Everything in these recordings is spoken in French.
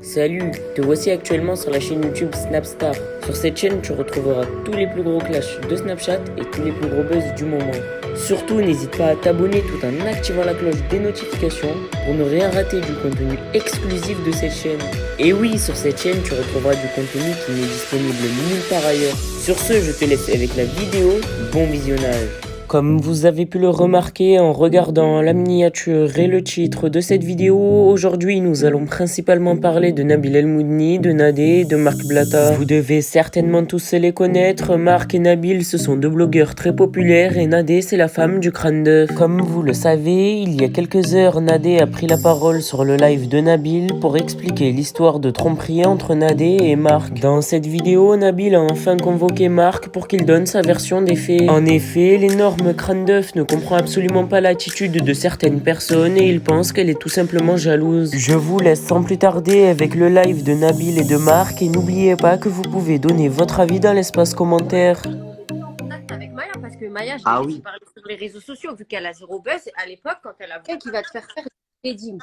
Salut, te voici actuellement sur la chaîne YouTube Snapstar. Sur cette chaîne, tu retrouveras tous les plus gros clashs de Snapchat et tous les plus gros buzz du moment. Surtout, n'hésite pas à t'abonner tout en activant la cloche des notifications pour ne rien rater du contenu exclusif de cette chaîne. Et oui, sur cette chaîne, tu retrouveras du contenu qui n'est disponible nulle part ailleurs. Sur ce, je te laisse avec la vidéo. Bon visionnage. Comme vous avez pu le remarquer en regardant la miniature et le titre de cette vidéo, aujourd'hui nous allons principalement parler de Nabil El Moudni, de Nadé, de Marc Blatta. Vous devez certainement tous les connaître, Marc et Nabil ce sont deux blogueurs très populaires et Nadé c'est la femme du crâne d'œuf. Comme vous le savez, il y a quelques heures, Nadé a pris la parole sur le live de Nabil pour expliquer l'histoire de tromperie entre Nadé et Marc. Dans cette vidéo, Nabil a enfin convoqué Marc pour qu'il donne sa version des faits. En effet, l'énorme crâne d'œuf ne comprend absolument pas l'attitude de certaines personnes et il pense qu'elle est tout simplement jalouse. Je vous laisse sans plus tarder avec le live de Nabil et de Marc et n'oubliez pas que vous pouvez donner votre avis dans l'espace commentaire. Avec Maya, parce que Maya, je Ah l'ai oui. laissé parler sur les réseaux sociaux, vu qu'elle a zéro buzz à l'époque, quand elle a quelqu'un qui va te faire du trading.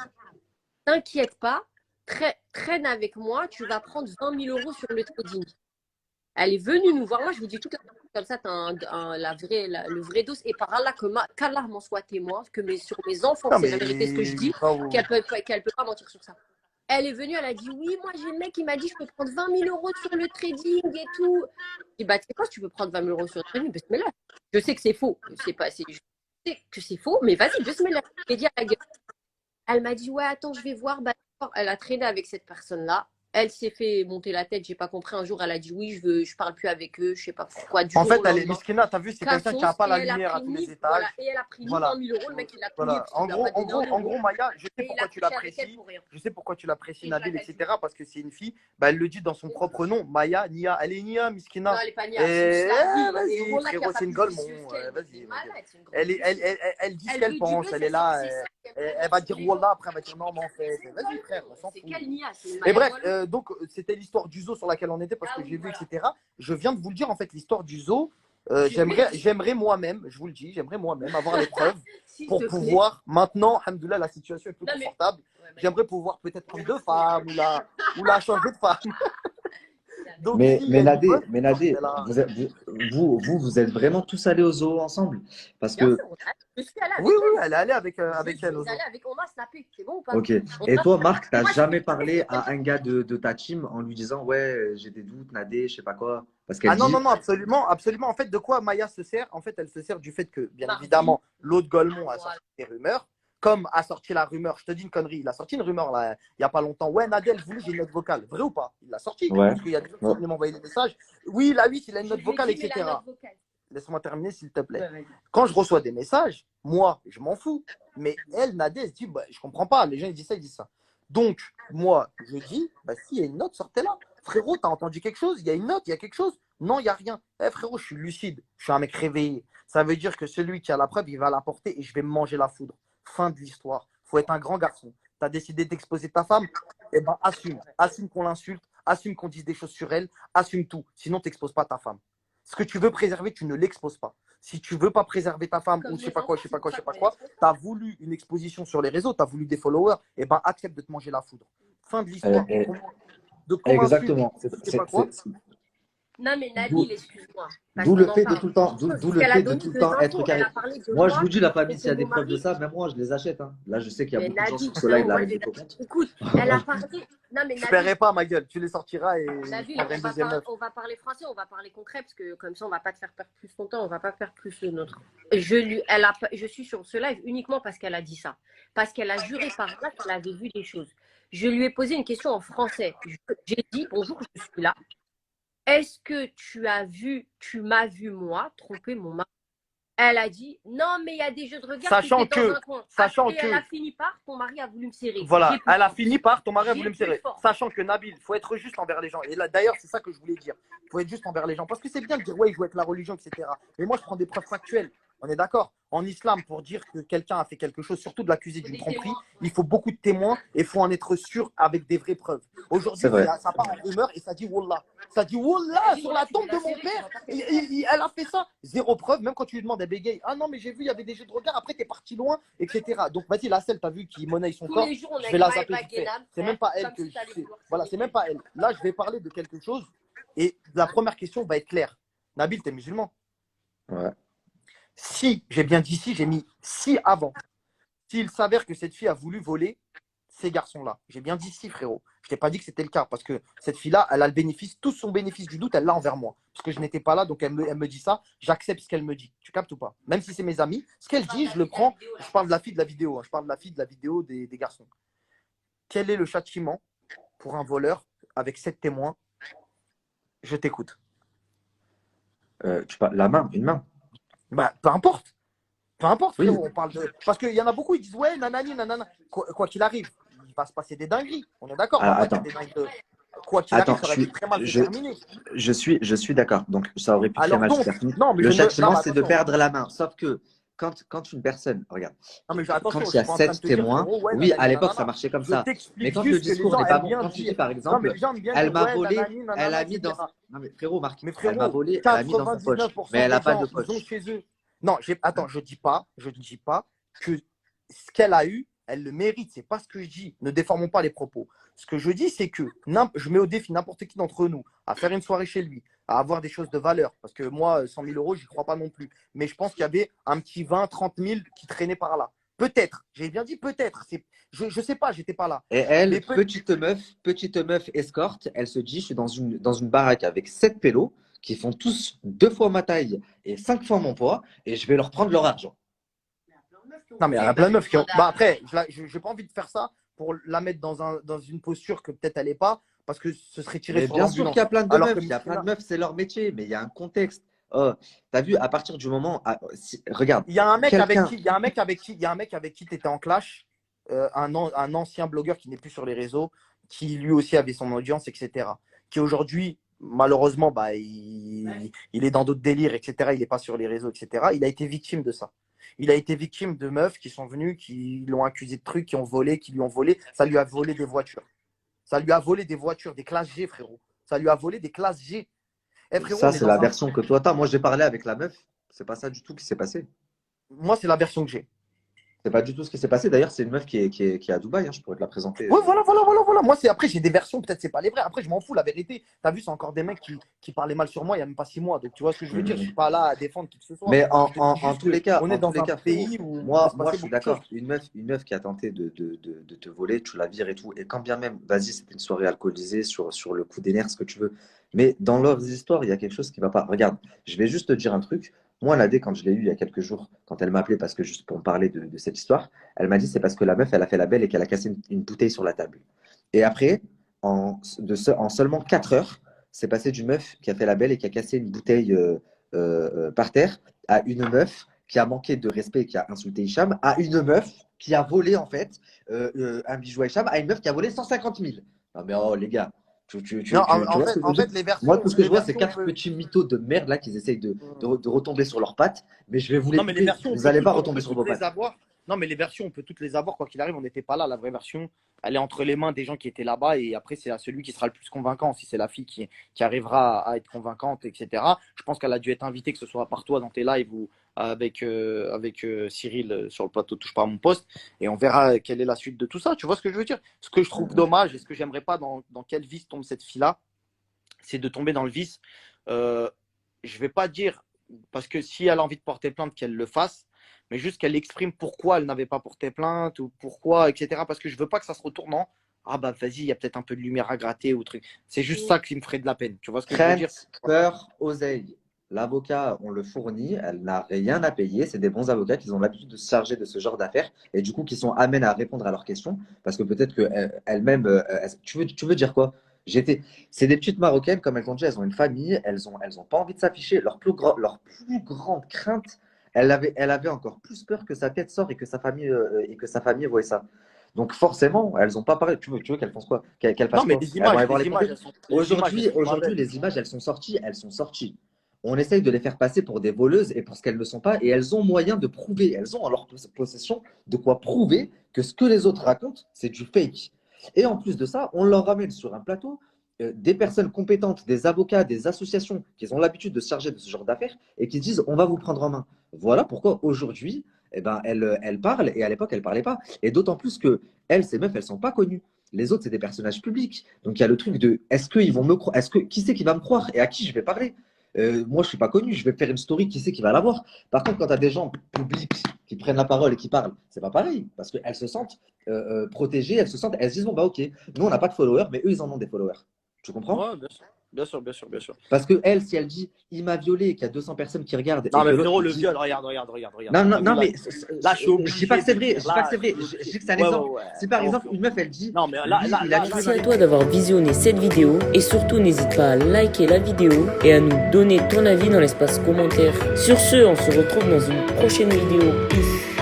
T'inquiète pas, traîne avec moi, tu vas prendre 20 000 euros sur le trading. Elle est venue nous voir. Moi, je vous dis toute la comme ça, t'as le vrai dos. Et par Allah, qu'Allah m'en soit témoin, sur mes enfants, Non, c'est la vérité ce que je dis, bravo. qu'elle peut pas mentir sur ça. Elle est venue, elle a dit oui, moi j'ai le mec qui m'a dit je peux prendre 20 000 euros sur le trading et tout. Je dis bah tu sais quoi, si tu peux prendre 20 000 euros sur le trading, bismillah. Je sais que c'est faux, je sais que c'est faux, mais vas-y, bismillah. Je l'ai dit à la gueule. Elle m'a dit ouais, attends, je vais voir. Bah, elle a traîné avec cette personne-là. Elle s'est fait monter la tête, j'ai pas compris. Un jour, elle a dit oui, je parle plus avec eux, je sais pas pourquoi. Du En jour fait, au elle est lendemain, miskina, t'as vu, c'est quelqu'un qui n'a pas la et elle a lumière à pris tous les 1000, étages. voilà, et elle a pris 1000, Voilà. 20 000 euros. Le mec, il l'a tout Voilà. parce qu'il lui a pas donné un En euro. gros, Maya, je sais Et il pourquoi a tu couché avec elle l'apprécies. pour rien. Je sais pourquoi tu l'apprécies, Et Nabil, je etc. Parce que c'est une fille. Bah, elle le dit dans son propre nom. Maya, Nia. Elle est Nia, Non, miskina. elle est pas nia, c'est juste la vie. Mais Vas-y, Rola qui a frérot, pas c'est une plus golemon. vicieuse qu'elle. Vas-y. C'est malade, c'est une grande Elle, vicieuse. elle dit ce Elle qu'elle veut du pense. buzz, Elle est là. c'est ça Elle va dire Wallah, après elle va dire non, mais en fait. Vas-y, frère, on s'en c'est fout. quelle nia? C'est une Et Maya bref, Wallo. donc c'était l'histoire du zoo sur laquelle on était parce Ah que oui, j'ai vu, voilà. etc. Je viens de vous le dire, en fait, l'histoire du zoo. Je l'ai dit. J'aimerais moi-même, je vous le dis, j'aimerais moi-même avoir les preuves S'il pour te plaît. pouvoir, maintenant, alhamdoulilah, la situation est plus Non, mais- confortable. Ouais, mais- J'aimerais pouvoir peut-être prendre deux femmes ou la changer de femme. Donc, si, il y Mais a une bonne Nadé, c'est là. vous êtes vraiment tous allés au zoo ensemble? Parce Bien que, sûr, je suis allée Oui, avec oui, elle. elle est allée avec Je elle suis au zoo. allée avec. On m'a snappé. C'est bon ou pas? ok. On Et m'a toi, snappé. Marc, t'as Moi, jamais parlé à un gars de ta team en lui disant, ouais, j'ai des doutes, Nadé, je sais pas quoi. Parce qu'elle Ah non, dit, non, non, absolument, absolument. En fait, de quoi Maya se sert? En fait, elle se sert du fait que, bien Mardi. évidemment, l'autre Golemon a Voilà. sorti des rumeurs. Comme a sorti la rumeur, je te dis une connerie, il a sorti une rumeur là, il n'y a pas longtemps. Ouais, Nadel voulait, j'ai une note vocale. Vrai ou pas? Il l'a sorti. ouais, Parce qu'il y a des gens qui ouais. sont venus m'envoyer des messages. Oui, la 8, il a une Je note lui ai vocale, dit, mais etc. la note vocale. Laisse-moi terminer, s'il te plaît. Ouais, vas-y. Quand je reçois des messages, moi, je m'en fous. Mais elle, Nadé, elle se dit, bah, je comprends pas. Les gens, ils disent ça, ils disent ça. Donc, moi, je dis, bah, s'il y a une note, sortez-la. Frérot, t'as entendu quelque chose? Il y a une note, il y a quelque chose? Non, il n'y a rien. Eh, frérot, je suis lucide. Je suis un mec réveillé. Ça veut dire que celui qui a la preuve, il va la porter et je vais me manger la foudre. Fin de l'histoire. Faut être un grand garçon. T'as décidé d'exposer ta femme? Eh ben, assume. Assume qu'on l'insulte. Assume qu'on dise des choses sur elle. Assume tout. Sinon, t'exposes pas ta femme. Ce que tu veux préserver, tu ne l'exposes pas. Si tu veux pas préserver ta femme Comme ou je sais les pas quoi, enfants, je sais pas c'est quoi, pour je sais ça pas qu'on quoi, les expose. tu as voulu une exposition sur les réseaux, tu as voulu des followers, et ben accepte de te manger la foudre. Fin de l'histoire. Eh, De qu'on m'insulte, exactement. je sais pas quoi. Non, mais D'où Nabil, excuse-moi. Parce d'où le qu'on en fait de parle. tout le temps, d'où Parce le qu'elle a fait de donné tout le deux temps être infos. Elle carré. a parlé de Moi, je moi vous dis la famille, et s'il de y a des mon preuves de mari. ça, même moi, je les achète, hein. Là, je sais qu'il y a Mais beaucoup de gens Nabil, sur ce live là moi, avec des cocottes. écoute, elle a parlé. Non, mais Je Nabil, paierai pas ma gueule, tu les sortiras et je Nabil, prendrai une deuxième meuf. on va parler français, on va parler concret, parce que comme ça, on va pas te faire perdre plus ton temps, on va pas faire plus le nôtre. Je suis sur ce live uniquement parce qu'elle a dit ça. Parce qu'elle a juré par là qu'elle avait vu des choses. Je lui ai posé une question en français. J'ai dit, bonjour, je suis là. Est-ce que tu m'as vu moi tromper mon mari? Elle a dit, non, mais il y a des jeux de regard qui Sachant étaient dans que, un coin. sachant Et elle a que, fini par, ton mari a voulu me serrer. voilà, J'ai plus elle a fort. fini par, ton mari a voulu J'ai me serrer. plus fort. Sachant que Nabil, il faut être juste envers les gens. Et là, d'ailleurs, c'est ça que je voulais dire. Il faut être juste envers les gens. Parce que c'est bien de dire, ouais, il joue avec la religion, etc. Mais moi, je prends des preuves factuelles. On est d'accord? En islam, pour dire que quelqu'un a fait quelque chose, surtout de l'accuser d'une Des tromperie, témoins. il faut beaucoup de témoins et il faut en être sûr avec des vraies preuves. Aujourd'hui, vrai. ça part en rumeur et ça dit Wallah. Ça dit Wallah sur la tombe de mon père. Elle a fait ça. Zéro preuve, même quand tu lui demandes, elle bégaye. Ah non, mais j'ai vu, il y avait des jeux de regard. Après, t'es parti loin, etc. Donc, vas-y, la selle, t'as vu qui monnaie son Tous corps. les jours, on Je a vais la Emma et zapper vite fait. Guénam, C'est même pas elle comme que si t'allais je. vouloir Voilà, c'est même pas elle. Là, je vais parler de quelque chose. Et la première question va être claire. Nabil, t'es musulman? Ouais. Si, j'ai bien dit si, j'ai mis si avant. S'il s'avère que cette fille a voulu voler ces garçons-là, j'ai bien dit si, frérot. Je t'ai pas dit que c'était le cas parce que cette fille-là, elle a le bénéfice, tout son bénéfice du doute, elle l'a envers moi. Parce que je n'étais pas là, donc elle me dit ça, j'accepte ce qu'elle me dit. Tu captes ou pas? Même si c'est mes amis, ce qu'elle dit, je le prends. Je parle de la fille de la vidéo, hein. Je parle de la fille de la vidéo des garçons. Quel est le châtiment pour un voleur avec 7 témoins? Je t'écoute. Tu parles la main, une main. Bah, peu importe. Peu importe, Oui. frérot, on parle de. Parce qu'il y en a beaucoup, ils disent ouais, nanani, nanana. Quoi qu'il arrive, il va se passer des dingueries. On est d'accord, on va Alors, pas dire attends. des dingueries. Quoi qu'il arrive, Attends, ça aurait pu très mal se je, terminer. je suis d'accord. Donc, ça aurait pu très Alors mal se donc, terminer. non, mais Le je ne. Non, châtiment, mais c'est de attention. perdre la main. Sauf que quand une personne, regarde, Non, mais attention, quand je il y suis a pas en train de 7 te dire, témoins, frérot, ouais, oui, à nanani, l'époque, ça nanana. marchait comme Je ça. Mais t'explique quand le juste que les discours gens n'est pas aiment bon, bien quand tu dis dire. par Non, mais exemple, les gens aiment bien elle dire m'a ouais, volé, nanani, elle nanana, a mis dans. etc. Non, mais frérot, Marc, Mais elle m'a frérot, volé, elle a mis dans sa poche. Mais 99% elle des n'a pas de gens, ils ont poche. chez eux. Non, attends, je ne dis pas que ce qu'elle a eu, elle le mérite. C'est pas ce que je dis. Ne déformons pas les propos. Ce que je dis, c'est que je mets au défi n'importe qui d'entre nous à faire une soirée chez lui, à avoir des choses de valeur. Parce que moi, 100 000 euros, j'y crois pas non plus. Mais je pense qu'il y avait un petit 20, 30 000 qui traînaient par là. Peut-être. J'ai bien dit peut-être. Je sais pas, j'étais pas là. Et elle, Mais petite meuf escorte, elle se dit, je suis dans une baraque avec 7 pélos qui font tous 2 fois ma taille et 5 fois mon poids et je vais leur prendre leur argent. Non, mais il y en a plein de meufs qui ont. Bah après, je n'ai pas envie de faire ça pour la mettre dans une posture que peut-être elle n'est pas, parce que ce serait tiré Mais sur bien sûr l'ambulance. qu'il y a plein de Alors meufs, que il y a plein de Messina, meufs, c'est leur métier, mais il y a un contexte. Oh, t'as vu, à partir du moment, regarde, il y a un mec avec quelqu'un, qui, il y a un mec avec qui tu étais en clash, un ancien blogueur qui n'est plus sur les réseaux, qui lui aussi avait son audience, etc. Qui aujourd'hui, malheureusement, bah, il est dans d'autres délires, etc. Il n'est pas sur les réseaux, etc. Il a été victime de ça. Il a été victime de meufs qui sont venues, qui l'ont accusé de trucs, qui ont volé, qui lui ont volé. Ça lui a volé des voitures. Ça lui a volé des voitures, des classes G, frérot. Ça lui a volé des classes G. Eh, frérot, ça on est c'est la dans un. version que toi t'as. Moi j'ai parlé avec la meuf, c'est pas ça du tout qui s'est passé. Moi, c'est la version que j'ai. C'est pas du tout ce qui s'est passé. D'ailleurs, c'est une meuf qui est à Dubaï, hein, je pourrais te la présenter. Ouais, voilà. Moi, après, j'ai des versions, peut-être c'est pas les vraies. Après, je m'en fous, la vérité. T'as vu, c'est encore des mecs qui parlaient mal sur moi il y a même pas 6 mois. Donc, tu vois ce que je veux dire? Je suis pas là à défendre qui que ce soit. Mais Je te dis en juste tous les cas, qu'on est dans un frérot, pays où il peut moi, se moi passer je suis beaucoup de choses. d'accord. Une meuf qui a tenté de te voler, tu la vires et tout. Et quand bien même, vas-y, c'était une soirée alcoolisée sur le coup des nerfs, ce que tu veux. Mais dans leurs histoires, il y a quelque chose qui va pas. Regarde, je vais juste te dire un truc. Moi, Nadé, quand je l'ai eu il y a quelques jours, quand elle m'a appelé parce que juste pour me parler de cette histoire, elle m'a dit c'est parce que la meuf, elle a fait la belle et qu'elle a cassé une bouteille sur la table. Et après, en seulement 4 heures, c'est passé d'une meuf qui a fait la belle et qui a cassé une bouteille par terre à une meuf qui a manqué de respect et qui a insulté Hicham, à une meuf qui a volé en fait un bijou à Hicham, à une meuf qui a volé 150 000. Non mais oh les gars, Non, tu vois ce que je veux en dire? fait, les Moi, versions. tout ce que Les je vois, c'est versions 4 peuvent- petits mythos de merde là qui essayent de retomber sur leurs pattes, mais je vais vous les Non, mais les couper. versions, Vous n'allez pas retomber sur vos les pattes. avoir. Non, mais les versions, on peut toutes les avoir. Quoi qu'il arrive, on n'était pas là. La vraie version, elle est entre les mains des gens qui étaient là-bas. Et après, c'est à celui qui sera le plus convaincant. Si c'est la fille qui arrivera à être convaincante, etc. Je pense qu'elle a dû être invitée, que ce soit par toi dans tes lives ou avec Cyril sur le plateau Touche pas à mon poste. Et on verra quelle est la suite de tout ça. Tu vois ce que je veux dire? Ce que je trouve dommage et ce que j'aimerais pas dans quel vice tombe cette fille-là, c'est de tomber dans le vice. Je vais pas dire, parce que si elle a envie de porter plainte, qu'elle le fasse, mais juste qu'elle exprime pourquoi elle n'avait pas porté plainte ou pourquoi, etc. Parce que je veux pas que ça se retourne en ah bah vas-y, il y a peut-être un peu de lumière à gratter ou truc. C'est juste ça qui me ferait de la peine. Tu vois ce que je veux dire? Crainte, peur, oseille. L'avocat, on le fournit, elle n'a rien à payer. C'est des bons avocats qui ont l'habitude de se charger de ce genre d'affaires et du coup qui sont amènes à répondre à leurs questions parce que peut-être qu'elles-mêmes, tu veux dire quoi? C'est des petites Marocaines, comme elles t'ont dit, elles ont une famille, elles ont pas envie de s'afficher. Leur plus grande crainte, elle avait encore plus peur que sa tête sorte et que sa famille voie ça. Donc forcément, elles n'ont pas parlé. Tu veux qu'elles fassent quoi? Qu'elles Non, fassent mais quoi? Elles vont aller voir les les images, pompiers? elles sont Aujourd'hui, mauvaises. les images, elles sont sorties. On essaye de les faire passer pour des voleuses et pour ce qu'elles ne sont pas, et elles ont moyen de prouver, elles ont en leur possession de quoi prouver que ce que les autres racontent, c'est du fake. Et en plus de ça, on leur ramène sur un plateau des personnes compétentes, des avocats, des associations qui ont l'habitude de se charger de ce genre d'affaires et qui disent on va vous prendre en main. Voilà pourquoi aujourd'hui, eh ben, elle parle et à l'époque, elle ne parlait pas. Et d'autant plus que elles, ces meufs, elles ne sont pas connues. Les autres, c'est des personnages publics. Donc il y a le truc de est-ce qu'ils vont me croire, qui c'est qui va me croire et à qui je vais parler. Moi, je ne suis pas connu, je vais faire une story, qui c'est qui va la voir. Par contre, quand tu as des gens publics qui prennent la parole et qui parlent, c'est pas pareil, parce qu'elles se sentent protégées, elles se disent, bon, bah ok, nous, on n'a pas de followers, mais eux, ils en ont des followers. Tu comprends? Ouais, bien sûr. Bien sûr, bien sûr, bien sûr. Parce que elle, si elle dit, il m'a violé, qu'il y a 200 personnes qui regardent. Non, et mais que frérot, l'autre le dit- viol, regarde. Non, non, T'as non, vu, mais là, je suis obligé. je dis pas que c'est vrai, de je dis pas que c'est dire, vrai, là, je dis que c'est un ouais, exemple. ouais, Si par ouais. exemple, une meuf, elle dit, Non, mais lui, là, il a tué Merci à Marie. toi d'avoir visionné cette vidéo et surtout n'hésite pas à liker la vidéo et à nous donner ton avis dans l'espace commentaire. Sur ce, on se retrouve dans une prochaine vidéo. Peace.